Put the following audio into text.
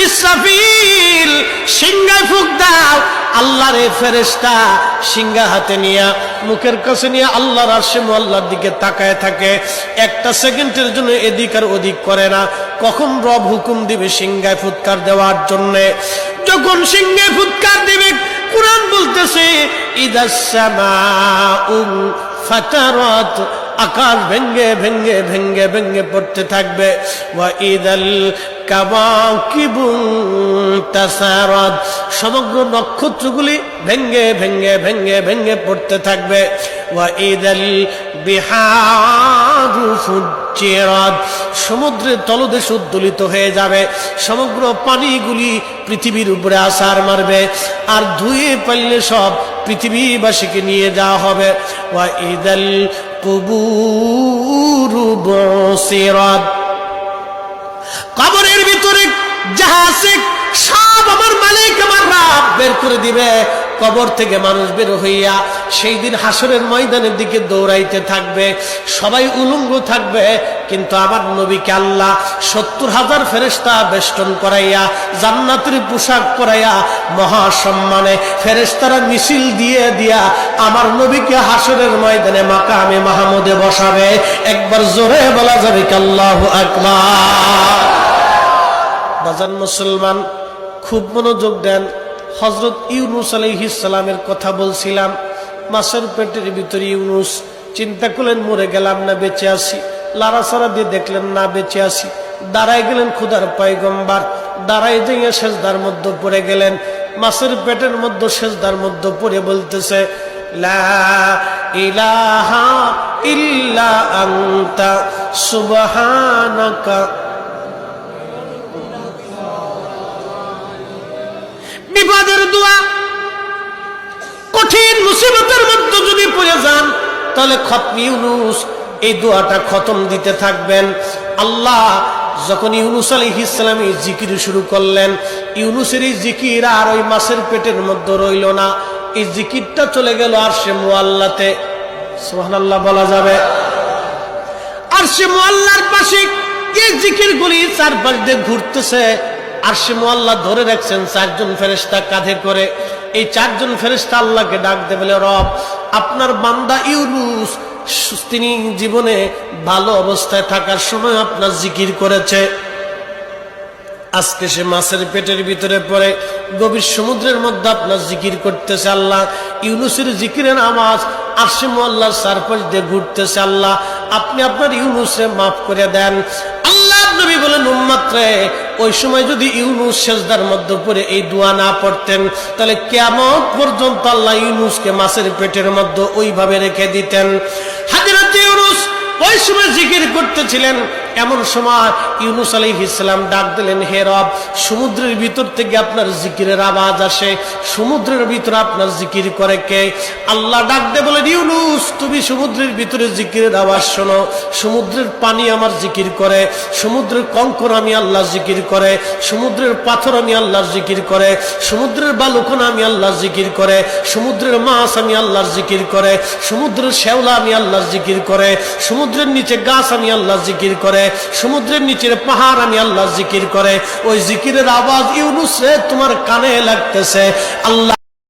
ইসরাফিল সিংহায় ফুঁক দাও। আল্লাহর এই ফেরেশতা সিংহা হাতে নিয়ে মুখের কাছে নিয়ে আল্লাহর আরশে মুআল্লার দিকে তাকায় থাকে, একটা সেকেন্ডের জন্য এদিক আর ওদিক করে না। কখন রব হুকুম দিবে সিংহায় ফুৎকার দেওয়ার জন্য, যখন সিংহায় ফুৎকার দিবে কুরআন বলতেছে ইদাস সামাউ ফাতারাত, আকাশ ভেঙ্গে ভেঙ্গে ভেঙ্গে ভেঙ্গে পড়তে থাকবে। ওয়া ইদাল কাওয়াকিবু তাসারাত, সমগ্র নক্ষত্রগুলি ভেঙ্গে ভেঙ্গে ভেঙ্গে ভেঙ্গে পড়তে থাকবে। ওয়া ইদাল বিহারু ফুজ্জিরাত, সমুদ্রের তলদেশ উদ্দোলিত হয়ে যাবে, সমগ্র পানিগুলি পৃথিবীর উপরে আছাড় মারবে, আর ধুয়ে পাইলে সব পৃথিবীবাসীকে নিয়ে যাওয়া হবে। ওয়া ইদাল কুবুরু বুসিরাত, কবরের ভিতরে যাহা আছে সব আমার মালিক আমার রব বের করে দিবে। কবর থেকে মানুষ বের হইয়া সেই দিন হাসরের ময়দানের দিকে দৌড়াইতে থাকবে, সবাই উলঙ্গ থাকবে, কিন্তু আমার নবীকে আল্লাহ ৭০,০০০ ফেরেশতা বেষ্টন করাইয়া জান্নাতের পোশাক পরাইয়া মহাসম্মানে ফেরেশতারা মিছিল দিয়ে দিয়া আমার নবীকে হাসরের ময়দানে মাকামে মাহমুদে বসাবে। একবার জোরে বলা যাবে কি আল্লাহু আকবার। বাজান মুসলমান, খুব মনোযোগ দেন। হযরত ইউনূস আলাইহিস সালামের কথা বলছিলাম, মাছের পেটের ভিতরে ইউনূস। চিন্তা করলেন মরে গেলাম না বেঁচে আছি, লাড়াচাড়া দিয়ে দেখলেন না বেঁচে আছি, দাঁড়ায় গেলেন খোদার পয়গম্বর, দাঁড়ায় যাইয়া সেজদার মধ্যে পড়ে গেলেন। মাছের পেটের মধ্যে সেজদার মধ্যে পড়ে বলতেছে লা ইলাহা ইল্লা আনতা সুবহানাকা। বিপদের দোয়া, কঠিন মুসিবতের মধ্যে যদি পড়ে যান তাহলে খতম ইউনূস এই দোয়াটা খতম দিতে থাকবেন। আল্লাহ যখন ইউনূস আলাইহিস সালাম এই জিকির শুরু করলেন, ইউনূসের এই জিকির আর ওই মাছের পেটের মধ্যে রইল না, এই জিকিরটা চলে গেল আরশে মুআল্লাতে। সুবহানাল্লাহ বলা যাবে। আরশে মুআল্লার পাশে এই জিকিরগুলি চারপাশ দিয়ে ঘুরতেছে। আরশে মুআল্লা ধরে রাখছেন ৪ জন ফেরেশতা কাঁধে করে। এই ৪ জন ফেরেশতা আল্লাহকে ডাক দেবে, বলে রব আপনার বান্দা ইউনূস তিনি জীবনে ভালো অবস্থায় থাকার সময় আপনার জিকির করেছে, আজকে সে মাছের পেটের ভিতরে পড়ে গভীর সমুদ্রের মধ্যে আপনার জিকির করতেছে। আল্লাহ ইউনূসের জিকিরের আওয়াজ আরশে মুআল্লার চারপাশ দিয়ে ঘুরতেছে। আল্লাহ আপনি আপনার ইউনূসকে মাফ করে দেন। আল্লাহ নবী বলেন উম্মত রে, ওই সময় যদি ইউনূস সেজদার মধ্যে পড়ে এই দোয়া না পড়তেন তাহলে কিয়ামত পর্যন্ত আল্লাহ ইউনূসকে মাছের পেটের মধ্যে ওইভাবে রেখে দিতেন। হযরত ইউনূস ওই সময় জিকির করতেছিলেন। এমন সময় ইউনূস আলাইহিস সালাম ডাক দিলেন, হে রব সমুদ্রের ভিতর থেকে আপনার জিকিরের আওয়াজ আসে, সমুদ্রের ভিতরে আপনার জিকির করে কে? আল্লাহ ডাক দিয়ে বলেন, ইউনূস তুমি সমুদ্রের ভিতরে জিকিরের আওয়াজ শোনো। সমুদ্রের পানি আমার জিকির করে, সমুদ্রের কঙ্কর আমি আল্লাহ জিকির করে, সমুদ্রের পাথর আমি আল্লাহ জিকির করে, সমুদ্রের বালুকণা আমি আল্লাহ জিকির করে, সমুদ্রের মাছ আমি আল্লাহর জিকির করে, সমুদ্রের শ্যাওলা আমি আল্লাহর জিকির করে, সমুদ্রের নিচে গাছ আমি আল্লাহ জিকির করে, সমুদ্রের নিচের পাহাড় আমি আল্লাহ জিকির করে। ওই জিকিরের আওয়াজ ইউনূস রে তোমার কানে লাগতেছে। আল্লাহ